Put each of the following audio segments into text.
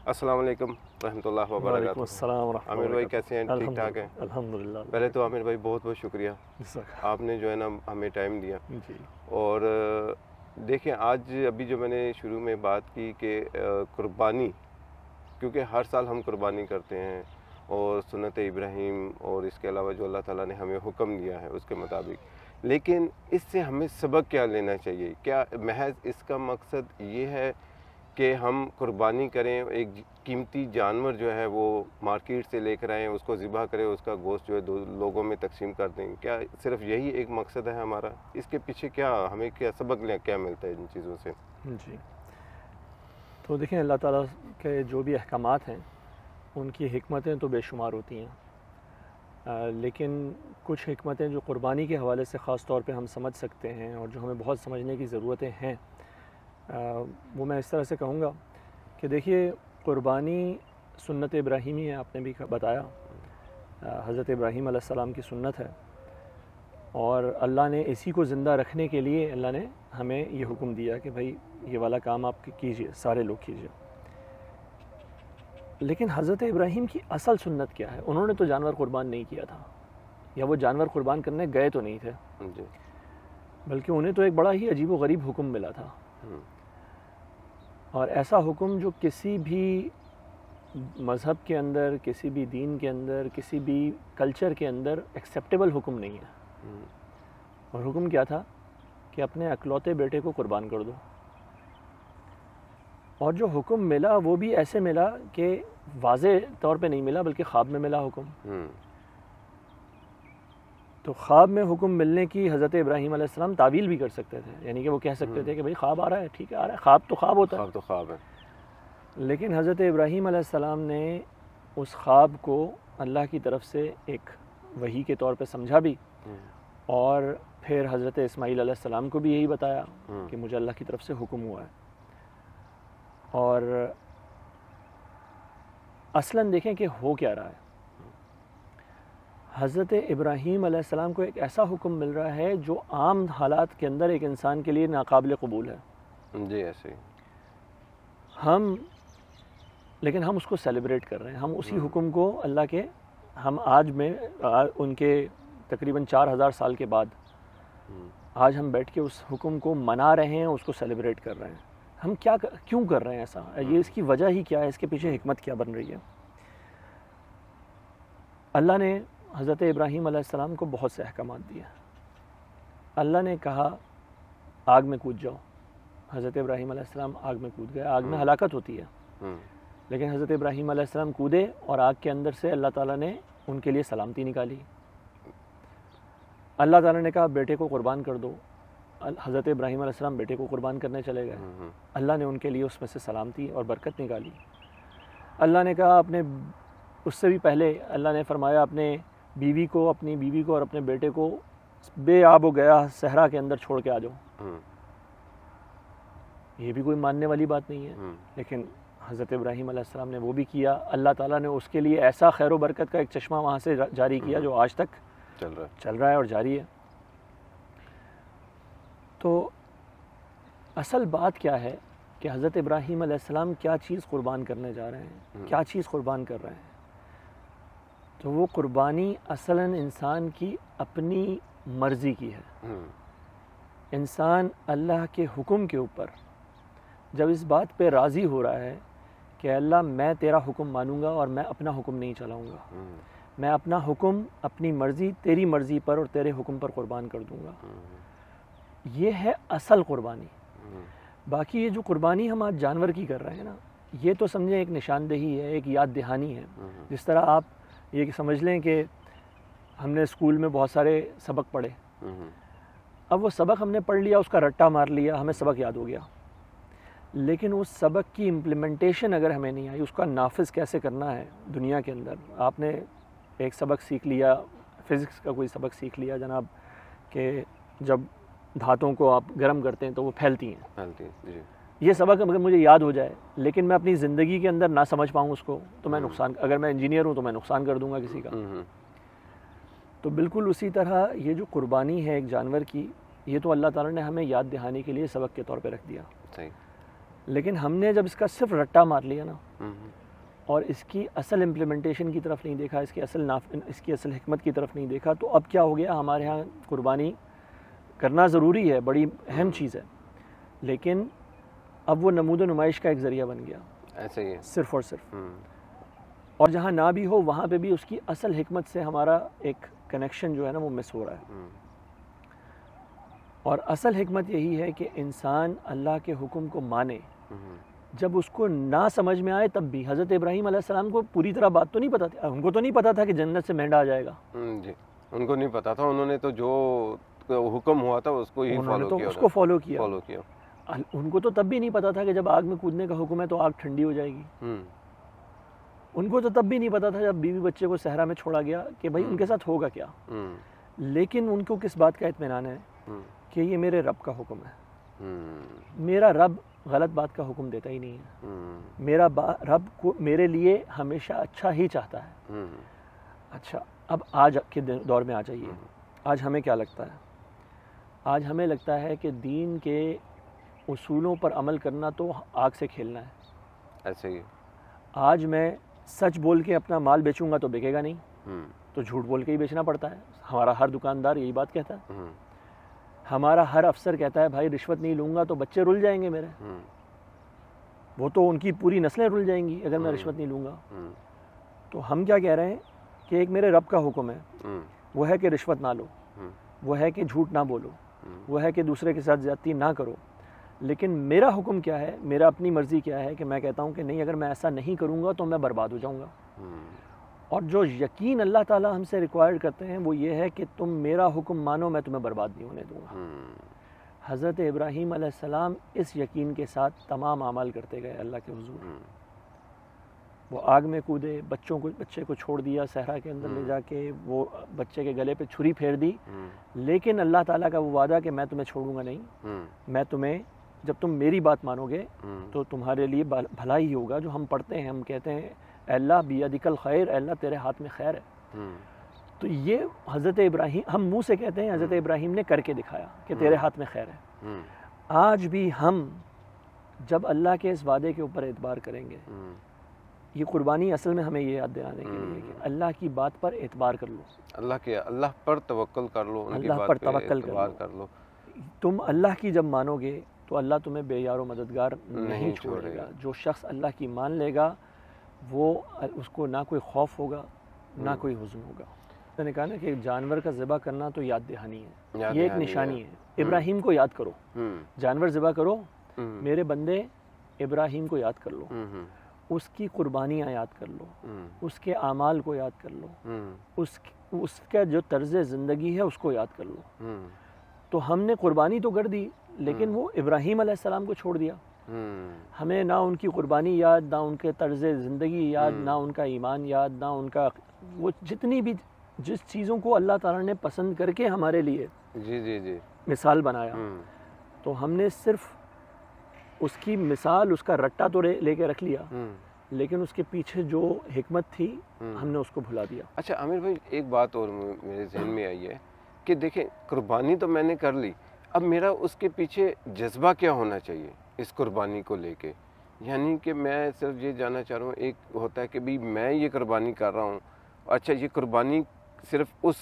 السلام علیکم رحمۃ اللہ وعلیکم وبرکاتہ۔ السلام ورحمۃ اللہ عامر بھائی کیسے ہیں؟ ٹھیک ٹھاک ہیں؟ الحمدللہ۔ پہلے تو عامر بھائی بہت بہت شکریہ، آپ نے جو ہے نا ہمیں ٹائم دیا۔ جی اور دیکھیں آج ابھی جو میں نے شروع میں بات کی کہ قربانی، کیونکہ ہر سال ہم قربانی کرتے ہیں اور سنت ابراہیم اور اس کے علاوہ جو اللہ تعالیٰ نے ہمیں حکم دیا ہے اس کے مطابق، لیکن اس سے ہمیں سبق کیا لینا چاہیے؟ کیا محض اس کا مقصد یہ ہے کہ ہم قربانی کریں، ایک قیمتی جانور جو ہے وہ مارکیٹ سے لے کر آئیں، اس کو ذبح کریں، اس کا گوشت جو ہے لوگوں میں تقسیم کر دیں؟ کیا صرف یہی ایک مقصد ہے ہمارا؟ اس کے پیچھے ہمیں کیا سبق کیا ملتا ہے ان چیزوں سے؟ جی، تو دیکھیں اللہ تعالیٰ کے جو بھی احکامات ہیں ان کی حکمتیں تو بے شمار ہوتی ہیں، لیکن کچھ حکمتیں جو قربانی کے حوالے سے خاص طور پہ ہم سمجھ سکتے ہیں اور جو ہمیں بہت سمجھنے کی ضرورتیں ہیں، وہ میں اس طرح سے کہوں گا کہ دیکھیے قربانی سنت ابراہیمی ہے، آپ نے بھی بتایا، حضرت ابراہیم علیہ السلام کی سنت ہے، اور اللہ نے اسی کو زندہ رکھنے کے لیے اللہ نے ہمیں یہ حکم دیا کہ بھائی یہ والا کام آپ کیجئے، سارے لوگ کیجئے۔ لیکن حضرت ابراہیم کی اصل سنت کیا ہے؟ انہوں نے تو جانور قربان نہیں کیا تھا، یا وہ جانور قربان کرنے گئے تو نہیں تھے، جی، بلکہ انہیں تو ایک بڑا ہی عجیب و غریب حکم ملا تھا، اور ایسا حکم جو کسی بھی مذہب کے اندر، کسی بھی دین کے اندر، کسی بھی کلچر کے اندر ایکسیپٹیبل حکم نہیں ہے۔ اور حکم کیا تھا کہ اپنے اکلوتے بیٹے کو قربان کر دو، اور جو حکم ملا وہ بھی ایسے ملا کہ واضح طور پہ نہیں ملا بلکہ خواب میں ملا حکم۔ تو خواب میں حکم ملنے کی حضرت ابراہیم علیہ السلام تعویل بھی کر سکتے تھے، یعنی کہ وہ کہہ سکتے تھے کہ بھئی خواب آ رہا ہے، ٹھیک ہے آ رہا ہے، خواب تو خواب ہوتا ہے، خواب تو خواب ہے۔ لیکن حضرت ابراہیم علیہ السلام نے اس خواب کو اللہ کی طرف سے ایک وحی کے طور پہ سمجھا بھی، اور پھر حضرت اسماعیل علیہ السلام کو بھی یہی بتایا کہ مجھے اللہ کی طرف سے حکم ہوا ہے۔ اور اصلاً دیکھیں کہ ہو کیا رہا ہے، حضرت ابراہیم علیہ السلام کو ایک ایسا حکم مل رہا ہے جو عام حالات کے اندر ایک انسان کے لیے ناقابل قبول ہے۔ جی ایسے ہی لیکن ہم اس کو سیلیبریٹ کر رہے ہیں، ہم اسی حکم کو اللہ کے، ہم آج میں ان کے تقریباً 4000 سال کے بعد آج ہم بیٹھ کے اس حکم کو منا رہے ہیں، اس کو سیلیبریٹ کر رہے ہیں۔ ہم کیوں کر رہے ہیں ایسا؟ یہ اس کی وجہ ہی کیا ہے؟ اس کے پیچھے حکمت کیا بن رہی ہے؟ اللہ نے حضرت ابراہیم علیہ السلام کو بہت سے احکامات دیے۔ اللہ نے کہا آگ میں کود جاؤ، حضرت ابراہیم علیہ السلام آگ میں کود گئے، آگ میں ہلاکت ہوتی ہے، لیکن حضرت ابراہیم علیہ السلام کودے اور آگ کے اندر سے اللہ تعالیٰ نے ان کے لیے سلامتی نکالی۔ اللہ تعالیٰ نے کہا بیٹے کو قربان کر دو، حضرت ابراہیم علیہ السلام بیٹے کو قربان کرنے چلے گئے، اللہ نے ان کے لیے اس میں سے سلامتی اور برکت نکالی۔ اللہ نے کہا اس سے بھی پہلے اللہ نے فرمایا اپنی بیوی کو اور اپنے بیٹے کو بے آب و گیا صحرا کے اندر چھوڑ کے آ جاؤ۔ یہ بھی کوئی ماننے والی بات نہیں ہے، لیکن حضرت ابراہیم علیہ السلام نے وہ بھی کیا۔ اللہ تعالیٰ نے اس کے لیے ایسا خیر و برکت کا ایک چشمہ وہاں سے جاری کیا جو آج تک چل رہا ہے اور جاری ہے۔ تو اصل بات کیا ہے کہ حضرت ابراہیم علیہ السلام کیا چیز قربان کرنے جا رہے ہیں، کیا چیز قربان کر رہے ہیں؟ تو وہ قربانی اصلاً انسان کی اپنی مرضی کی ہے۔ انسان اللہ کے حکم کے اوپر جب اس بات پہ راضی ہو رہا ہے کہ اللہ میں تیرا حکم مانوں گا اور میں اپنا حکم نہیں چلاؤں گا، میں اپنا حکم اپنی مرضی تیری مرضی پر اور تیرے حکم پر قربان کر دوں گا، یہ ہے اصل قربانی۔ باقی یہ جو قربانی ہم آج جانور کی کر رہے ہیں نا، یہ تو سمجھیں ایک نشاندہی ہے، ایک یاد دہانی ہے۔ جس طرح آپ یہ سمجھ لیں کہ ہم نے اسکول میں بہت سارے سبق پڑھے، اب وہ سبق ہم نے پڑھ لیا، اس کا رٹا مار لیا، ہمیں سبق یاد ہو گیا، لیکن اس سبق کی امپلیمنٹیشن اگر ہمیں نہیں آئی، اس کا نافذ کیسے کرنا ہے دنیا کے اندر۔ آپ نے ایک سبق سیکھ لیا، فزکس کا کوئی سبق سیکھ لیا جناب، کہ جب دھاتوں کو آپ گرم کرتے ہیں تو وہ پھیلتی ہیں، جی۔ یہ سبق اگر مجھے یاد ہو جائے لیکن میں اپنی زندگی کے اندر نہ سمجھ پاؤں اس کو، تو میں نقصان، اگر میں انجینئر ہوں تو میں نقصان کر دوں گا کسی کا۔ تو بالکل اسی طرح یہ جو قربانی ہے ایک جانور کی، یہ تو اللہ تعالیٰ نے ہمیں یاد دہانی کے لیے سبق کے طور پہ رکھ دیا۔ لیکن ہم نے جب اس کا صرف رٹا مار لیا نا ہوں، اور اس کی اصل امپلیمنٹیشن کی طرف نہیں دیکھا، اس کی اصل حکمت کی طرف نہیں دیکھا، تو اب کیا ہو گیا، ہمارے ہاں قربانی کرنا ضروری ہے، بڑی اہم چیز ہے، لیکن اب وہ نمود و نمائش کا ایک ذریعہ بن گیا ایسے ہی ہے. صرف اور صرف. ہوں، اور جہاں نہ بھی ہو وہاں پہ بھی اس کی اصل حکمت سے ہمارا ایک کنیکشن جو ہے نا وہ مس ہو رہا ہے. ہوں، اور اصل حکمت یہی ہے کہ انسان اللہ کے حکم کو مانے، ہوں، جب اس کو نہ سمجھ میں آئے تب بھی. حضرت ابراہیم علیہ السلام کو پوری طرح بات تو نہیں پتہ تھی، ان کو تو نہیں پتہ تھا کہ جنت سے مینڈا آ جائے گا. جی ان کو نہیں پتا تھا، انہوں نے تو جو حکم ہوا تھا اس کو ہی انہوں نے فالو تو کیا. اس کو فالو کیا. فالو کیا. ان کو تو تب بھی نہیں پتا تھا کہ جب آگ میں کودنے کا حکم ہے تو آگ ٹھنڈی ہو جائے گی. ہوں، ان کو تو تب بھی نہیں پتا تھا جب بیوی بچے کو صحرا میں چھوڑا گیا کہ بھائی ان کے ساتھ ہوگا کیا. ہوں، لیکن ان کو کس بات کا اطمینان ہے ہوں، کہ یہ میرے رب کا حکم ہے. ہوں، میرا رب غلط بات کا حکم دیتا ہی نہیں ہے. ہوں، میرا رب کو میرے لیے ہمیشہ اچھا ہی چاہتا ہے. ہوں، اچھا اب آج کے دور میں آ جائیے. آج ہمیں کیا لگتا ہے؟ آج ہمیں لگتا ہے کہ دین کے اصولوں پر عمل کرنا تو آگ سے کھیلنا ہے. ایسے ہی. آج میں سچ بول کے اپنا مال بیچوں گا تو بکے گا نہیں، ہوں، تو جھوٹ بول کے ہی بیچنا پڑتا ہے. ہمارا ہر دکاندار یہی بات کہتا ہے. ہوں، ہمارا ہر افسر کہتا ہے بھائی رشوت نہیں لوں گا تو بچے رل جائیں گے میرے. ہوں، وہ تو ان کی پوری نسلیں رل جائیں گی اگر میں رشوت نہیں لوں گا. ہوں، تو ہم کیا کہہ رہے ہیں کہ ایک میرے رب کا حکم ہے، ہوں، وہ ہے کہ رشوت نہ لو، ہوں، وہ ہے کہ جھوٹ نہ بولو، ہوں، وہ ہے کہ دوسرے کے ساتھ زیادتی نہ کرو. لیکن میرا حکم کیا ہے، میرا اپنی مرضی کیا ہے کہ میں کہتا ہوں کہ نہیں، اگر میں ایسا نہیں کروں گا تو میں برباد ہو جاؤں گا. ہوں، اور جو یقین اللہ تعالیٰ ہم سے ریکوائرڈ کرتے ہیں وہ یہ ہے کہ تم میرا حکم مانو، میں تمہیں برباد نہیں ہونے دوں گا. ہوں، حضرت ابراہیم علیہ السلام اس یقین کے ساتھ تمام اعمال کرتے گئے اللہ کے حضور. وہ آگ میں کودے، بچے کو چھوڑ دیا صحرا کے اندر لے جا کے، وہ بچے کے گلے پہ چھری پھیر دی. لیکن اللہ تعالیٰ کا وہ وعدہ کہ میں تمہیں چھوڑوں گا نہیں، میں تمہیں، جب تم میری بات مانو گے تو تمہارے لیے بھلا ہی ہوگا. جو ہم پڑھتے ہیں، ہم کہتے ہیں اے اللہ بیدک الخیر، اے اللہ تیرے ہاتھ میں خیر ہے. تو یہ حضرت ابراہیم، ہم منہ سے کہتے ہیں، حضرت ابراہیم نے کر کے دکھایا کہ تیرے ہاتھ میں خیر ہے. آج بھی ہم جب اللہ کے اس وعدے کے اوپر اعتبار کریں گے، یہ قربانی اصل میں ہمیں یہ یاد دلانے کے لیے کہ اللہ کی بات پر اعتبار کر لو، اللہ پر توکل کر لو، ان کی اللہ بات پر پہ توکل اعتبار کر لو. تم اللہ کی جب مانو گے تو اللہ تمہیں بے یار و مددگار نہیں چھوڑے گا. جو شخص اللہ کی مان لے گا وہ، اس کو نہ کوئی خوف ہوگا نہ کوئی حزن ہوگا. میں نے کہا نا کہ ایک جانور کا ذبح کرنا تو یاد دہانی ہے، یہ ایک نشانی ہے. ابراہیم کو یاد کرو، جانور ذبح کرو، میرے بندے ابراہیم کو یاد کر لو، اس کی قربانیاں یاد کر لو، اس کے اعمال کو یاد کر لو، اس کا جو طرز زندگی ہے اس کو یاد کر لو. تو ہم نے قربانی تو کر دی لیکن وہ ابراہیم علیہ السلام کو چھوڑ دیا. ہمیں نہ ان کی قربانی یاد، نہ ان کے طرز زندگی یاد، نہ ان کا ایمان یاد، نہ ان کا وہ جتنی بھی جس چیزوں کو اللہ تعالیٰ نے پسند کر کے ہمارے لیے جی مثال بنایا، تو ہم نے صرف اس کی مثال، اس کا رٹا تو لے کے رکھ لیا، لیکن اس کے پیچھے جو حکمت تھی ہم نے اس کو بھلا دیا. اچھا عامر بھائی، ایک بات اور میرے ذہن میں آئی ہے کہ دیکھیں قربانی تو میں نے کر لی، اب میرا اس کے پیچھے جذبہ کیا ہونا چاہیے اس قربانی کو لے کے. یعنی کہ میں صرف یہ جاننا چاہ رہا ہوں، ایک ہوتا ہے کہ بھی میں یہ قربانی کر رہا ہوں، اچھا یہ قربانی صرف اس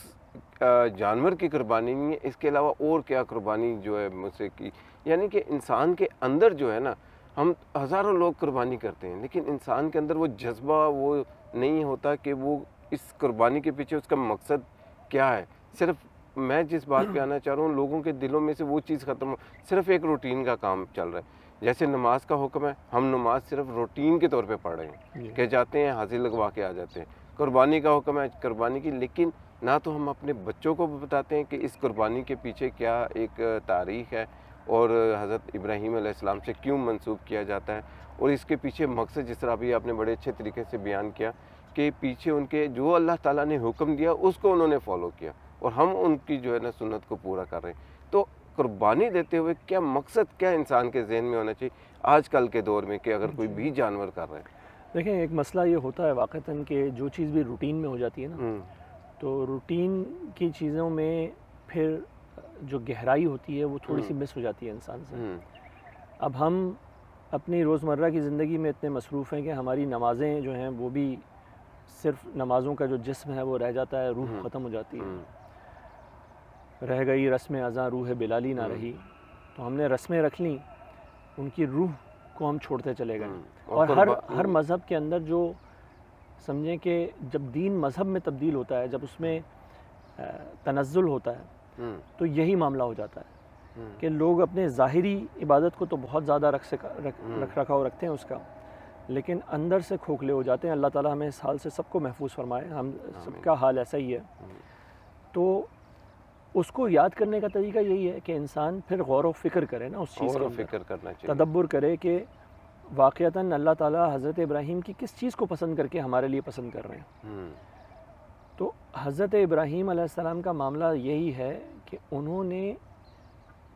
جانور کی قربانی نہیں ہے، اس کے علاوہ اور کیا قربانی جو ہے مجھ سے کی. یعنی کہ انسان کے اندر جو ہے نا، ہم ہزاروں لوگ قربانی کرتے ہیں لیکن انسان کے اندر وہ جذبہ وہ نہیں ہوتا کہ وہ اس قربانی کے پیچھے اس کا مقصد کیا ہے. صرف میں جس بات پہ آنا چاہ رہا ہوں، لوگوں کے دلوں میں سے وہ چیز ختم ہو، صرف ایک روٹین کا کام چل رہا ہے. جیسے نماز کا حکم ہے، ہم نماز صرف روٹین کے طور پہ پڑھ رہے ہیں کہ جاتے ہیں حاضری لگوا کے آ جاتے ہیں. قربانی کا حکم ہے قربانی کی، لیکن نہ تو ہم اپنے بچوں کو بتاتے ہیں کہ اس قربانی کے پیچھے کیا ایک تاریخ ہے اور حضرت ابراہیم علیہ السلام سے کیوں منسوب کیا جاتا ہے، اور اس کے پیچھے مقصد جس طرح بھی آپ نے بڑے اچھے طریقے سے بیان کیا کہ پیچھے ان کے جو اللہ تعالیٰ نے حکم دیا اس کو انہوں نے فالو کیا اور ہم ان کی جو ہے نا سنت کو پورا کر رہے ہیں. تو قربانی دیتے ہوئے کیا مقصد، کیا انسان کے ذہن میں ہونا چاہیے آج کل کے دور میں کہ اگر کوئی بھی جانور کر رہا ہے؟ دیکھیں ایک مسئلہ یہ ہوتا ہے واقعتاً کہ جو چیز بھی روٹین میں ہو جاتی ہے نا، تو روٹین کی چیزوں میں پھر جو گہرائی ہوتی ہے وہ تھوڑی سی مس ہو جاتی ہے انسان سے. اب ہم اپنی روزمرہ کی زندگی میں اتنے مصروف ہیں کہ ہماری نمازیں جو ہیں وہ بھی صرف نمازوں کا جو جسم ہے وہ رہ جاتا ہے، روح ختم ہو جاتی ہے۔ رہ گئی رسم اذاں روح بلالی نہ رہی، تو ہم نے رسمیں رکھ لیں، ان کی روح کو ہم چھوڑتے چلے گئے۔ اور ہر مذہب کے اندر جو سمجھیں کہ جب دین مذہب میں تبدیل ہوتا ہے، جب اس میں تنزل ہوتا ہے، تو یہی معاملہ ہو جاتا ہے کہ لوگ اپنے ظاہری عبادت کو تو بہت زیادہ رکھ رکھاؤ رکھتے ہیں اس کا، لیکن اندر سے کھوکھلے ہو جاتے ہیں۔ اللہ تعالیٰ ہمیں اس حال سے سب کو محفوظ فرمائے، ہم سب کا حال ایسا ہی ہے۔ تو اس کو یاد کرنے کا طریقہ یہی ہے کہ انسان پھر غور و فکر کرے نا اس چیز کا، تدبر کرے کہ واقعتاً اللہ تعالیٰ حضرت ابراہیم کی کس چیز کو پسند کر کے ہمارے لیے پسند کر رہے ہیں۔ تو حضرت ابراہیم علیہ السلام کا معاملہ یہی ہے کہ انہوں نے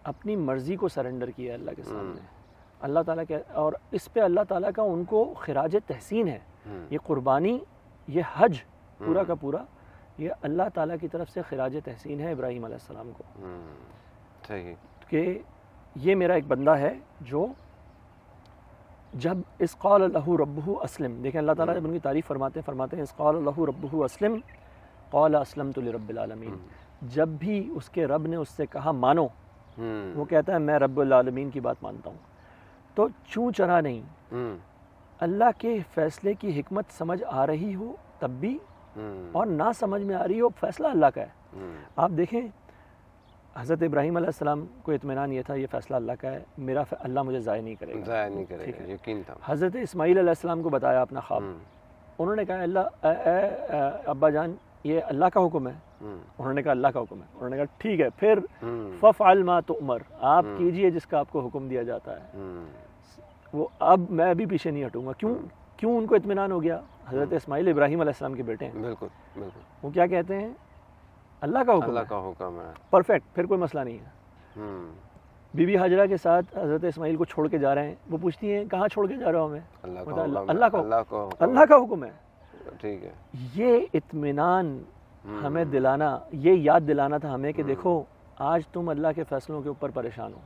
اپنی مرضی کو سرنڈر کیا اللہ کے سامنے، اللہ تعالیٰ کے، اور اس پہ اللہ تعالیٰ کا ان کو خراج تحسین ہے۔ یہ قربانی، یہ حج پورا کا پورا، یہ اللہ تعالیٰ کی طرف سے خراج تحسین ہے ابراہیم علیہ السلام کو، کہ یہ میرا ایک بندہ ہے جو جب اس قال لہ ربہ اسلم، دیکھیں اللہ تعالیٰ جب ان کی تعریف فرماتے ہیں اس قال لہ ربہ اسلم قال اسلمت لرب العالمین، جب بھی اس کے رب نے اس سے کہا مانو، وہ کہتا ہے میں رب العالمین کی بات مانتا ہوں۔ تو چوں چرا نہیں، اللہ کے فیصلے کی حکمت سمجھ آ رہی ہو تب بھی، اور نہ سمجھ میں آ رہی ہو، فیصلہ اللہ کا ہے۔ آپ دیکھیں حضرت ابراہیم علیہ السلام کو اطمینان یہ تھا یہ فیصلہ اللہ کا ہے، اللہ مجھے ضائع نہیں کرے گا، یقین تھا۔ حضرت اسماعیل علیہ السلام کو بتایا اپنا خواب، انہوں نے کہا اللہ ابا جان یہ اللہ کا حکم ہے، انہوں نے کہا اللہ کا حکم ہے، انہوں نے کہا ٹھیک ہے پھر ففعل ما تؤمر، آپ کیجئے جس کا آپ کو حکم دیا جاتا ہے۔ وہ اب میں ابھی پیچھے نہیں ہٹوں گا۔ کیوں ان کو اطمینان ہو گیا؟ حضرت اسماعیل ابراہیم علیہ السلام کے بیٹے ہیں، بالکل وہ کیا کہتے ہیں اللہ کا حکم ہے، پرفیکٹ، پھر کوئی مسئلہ نہیں ہے۔ بی بی ہاجرہ کے ساتھ حضرت اسماعیل کو چھوڑ کے جا رہے ہیں، وہ پوچھتی ہیں کہاں چھوڑ کے جا رہے ہو ہمیں؟ اللہ کا حکم ہے۔ ٹھیک ہے، یہ اطمینان ہمیں دلانا، یہ یاد دلانا تھا ہمیں کہ دیکھو آج تم اللہ کے فیصلوں کے اوپر پریشان ہو،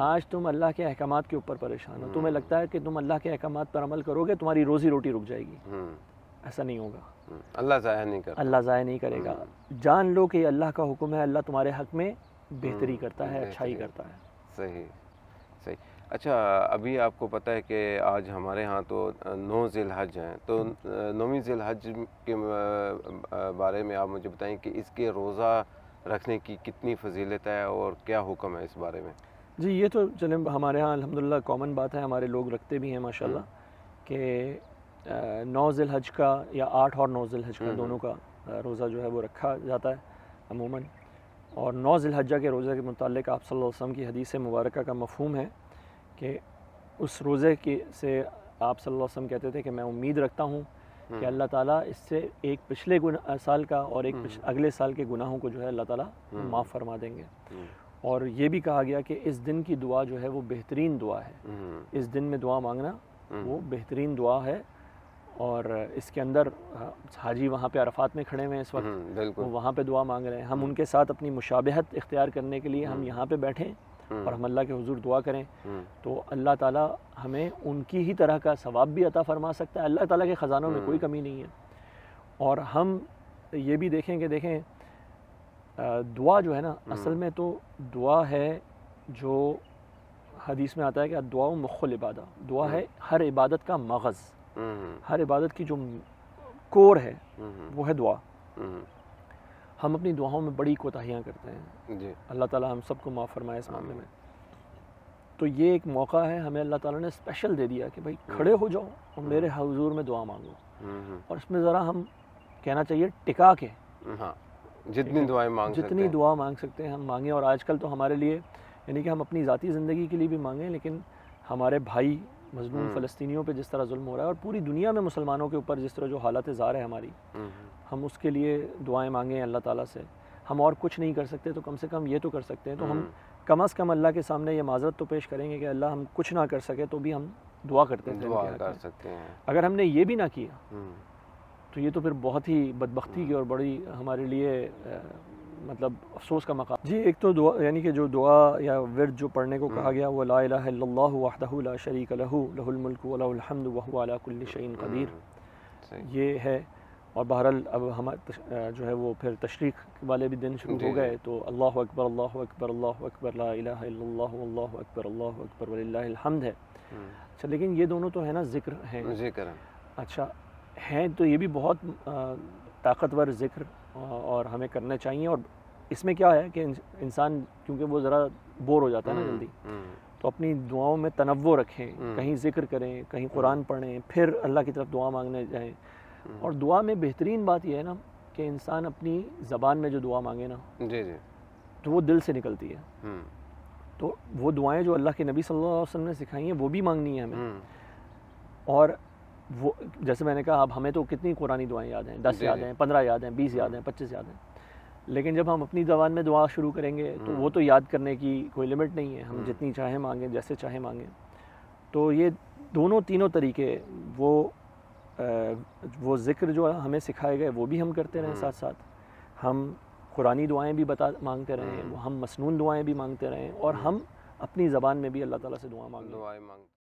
آج تم اللہ کے احکامات کے اوپر پریشان ہو، تمہیں لگتا ہے کہ تم اللہ کے احکامات پر عمل کرو گے تمہاری روزی روٹی رک جائے گی، ایسا نہیں ہوگا، اللہ ضائع نہیں کرتا، اللہ ضائع نہیں کرے گا۔ جان لو کہ یہ اللہ کا حکم ہے، اللہ تمہارے حق میں بہتری کرتا ہے، اچھائی کرتا ہے۔ صحیح۔ اچھا، ابھی آپ کو پتہ ہے کہ آج ہمارے ہاں تو 9 ذی الحج ہیں، تو 9ویں ذی الحج کے بارے میں آپ مجھے بتائیں کہ اس کے روزہ رکھنے کی کتنی فضیلت ہے اور کیا حکم ہے اس بارے میں؟ جی یہ تو چلیں ہمارے ہاں الحمدللہ کامن بات ہے، ہمارے لوگ رکھتے بھی ہیں ماشاءاللہ، کہ 9 ذی الحج کا یا 8 اور 9 ذی الحج کا دونوں کا روزہ جو ہے وہ رکھا جاتا ہے عموماً۔ اور 9 ذی الحجہ کے روزے کے متعلق آپ صلی اللہ علیہ وسلم کی حدیث مبارکہ کا مفہوم ہے کہ اس روزے سے آپ صلی اللہ علیہ وسلم کہتے تھے کہ میں امید رکھتا ہوں کہ اللہ تعالیٰ اس سے ایک پچھلے سال کا اور ایک اگلے سال کے گناہوں کو جو ہے اللہ تعالیٰ معاف فرما دیں گے۔ اور یہ بھی کہا گیا کہ اس دن کی دعا جو ہے وہ بہترین دعا ہے، اس دن میں دعا مانگنا وہ بہترین دعا ہے۔ اور اس کے اندر حاجی وہاں پہ عرفات میں کھڑے ہوئے ہیں اس وقت، وہ وہاں پہ دعا مانگ رہے ہیں، ہم ان کے ساتھ اپنی مشابہت اختیار کرنے کے لیے ہم یہاں پہ بیٹھیں اور ہم اللہ کے حضور دعا کریں، تو اللہ تعالیٰ ہمیں ان کی ہی طرح کا ثواب بھی عطا فرما سکتا ہے۔ اللہ تعالیٰ کے خزانوں میں کوئی کمی نہیں ہے۔ اور ہم یہ بھی دیکھیں کہ دیکھیں دعا جو ہے نا، اصل میں تو دعا ہے جو حدیث میں آتا ہے کہ دعا مخ العبادہ، دعا ہے ہر عبادت کا مغز، ہر عبادت کی جو کور ہے وہ ہے دعا۔ ہم اپنی دعاؤں میں بڑی کوتاہیاں کرتے ہیں، اللہ تعالیٰ ہم سب کو معاف فرمائے اس معاملے میں۔ تو یہ ایک موقع ہے ہمیں اللہ تعالیٰ نے اسپیشل دے دیا کہ بھائی کھڑے ہو جاؤ اور میرے حضور میں دعا مانگو، اور اس میں ذرا ہم کہنا چاہیے ٹکا کے جتنی دعا مانگ سکتے ہیں ہم مانگیں۔ اور آج کل تو ہمارے لیے یعنی کہ ہم اپنی ذاتی زندگی کے لیے بھی مانگیں، لیکن ہمارے بھائی مظلوم فلسطینیوں پہ جس طرح ظلم ہو رہا ہے اور پوری دنیا میں مسلمانوں کے اوپر جس طرح جو حالت زار ہے ہماری، ہم اس کے لیے دعائیں مانگیں اللہ تعالیٰ سے۔ ہم اور کچھ نہیں کر سکتے تو کم سے کم یہ تو کر سکتے ہیں، تو ہم کم از کم اللہ کے سامنے یہ معذرت تو پیش کریں گے کہ اللہ ہم کچھ نہ کر سکے تو بھی ہم دعا کرتے ہیں۔ اگر ہم نے یہ بھی نہ کیا تو یہ تو پھر بہت ہی بدبختی کی اور بڑی ہمارے لیے مطلب افسوس کا مقام. جی ایک تو دعا یعنی کہ جو دعا یا ورد جو پڑھنے کو کہا گیا وہ لا الہ الا اللہ وحدہ لا شریک لہ لہ الملک ولہ الحمد وہو علی کل شیء قدیر یہ ہے. اور بہرحال اب ہم جو ہے وہ پھر تشریق والے بھی دن شروع ہو گئے تو اللہ اکبر اللہ اکبر اللہ اکبر لا الہ الا اللہ واللہ اکبر اللہ اکبر وللہ الحمد ہے. اچھا لیکن یہ دونوں تو ہے نا ذکر ہیں. اچھا ہیں تو یہ بھی بہت طاقتور ذکر اور ہمیں کرنے چاہیے. اور اس میں کیا ہے کہ انسان کیونکہ وہ ذرا بور ہو جاتا ہے نا جلدی تو اپنی دعاؤں میں تنوع رکھیں, کہیں ذکر کریں, کہیں قرآن پڑھیں, پھر اللہ کی طرف دعا مانگنے جائیں. اور دعا میں بہترین بات یہ ہے نا کہ انسان اپنی زبان میں جو دعا مانگے نا تو وہ دل سے نکلتی ہے. تو وہ دعائیں جو اللہ کے نبی صلی اللہ علیہ وسلم نے سکھائی ہیں وہ بھی مانگنی ہے ہمیں. اور وہ جیسے میں نے کہا اب ہمیں تو کتنی قرآنی دعائیں یاد ہیں, 10 یاد ہیں, 15 یاد ہیں, 20 یاد ہیں, 25 یاد ہیں. لیکن جب ہم اپنی زبان میں دعا شروع کریں گے تو وہ تو یاد کرنے کی کوئی لمٹ نہیں ہے, ہم جتنی چاہیں مانگیں, جیسے چاہیں مانگیں. تو یہ دونوں تینوں طریقے وہ ذکر جو ہمیں سکھائے گئے وہ بھی ہم کرتے رہیں, ساتھ ساتھ ہم قرآنی دعائیں بھی مانگتے رہیں, ہم مسنون دعائیں بھی مانگتے رہیں, اور ہم اپنی زبان میں بھی اللہ تعالیٰ سے دعا مانگیں.